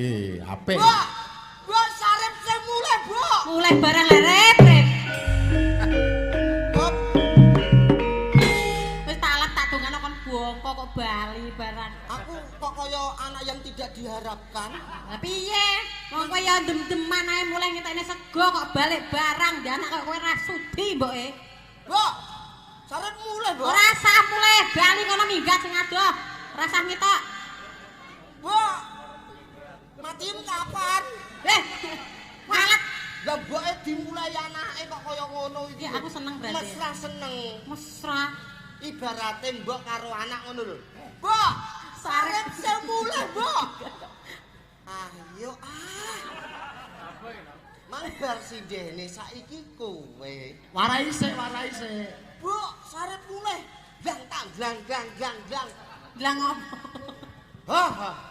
iki apik. Mbok sarep sing mulih, Mbok. Mulai barang lerep. Mbok, Wis tak alat tak dongano kon bongko kok bali barang. aku kok kaya anak yang tidak diharapkan. Lah piye? Wong kowe ya dem-deman ae mulai ngetekne sego kok balik barang, ya anak kok kowe ra sudi mboke. Mbok, sarep mulih, Mbok. Ora sah mulai bali kono minggat sing adoh. Rasah ngetok. Mbok, matiin kapan? Malat. Lah mboke dimulai anake kok kaya ngono iki. Ya aku seneng berarti. Mesra seneng. Mesra. Ibarate mbok karo anak ngono lho. Mbok, sarep sing mulih, Mbok. Ayo Mangbar sindene saiki kowe. Warai sik. Mbok, sarep mulih. Glang tak glang. Lah ngopo? Hah.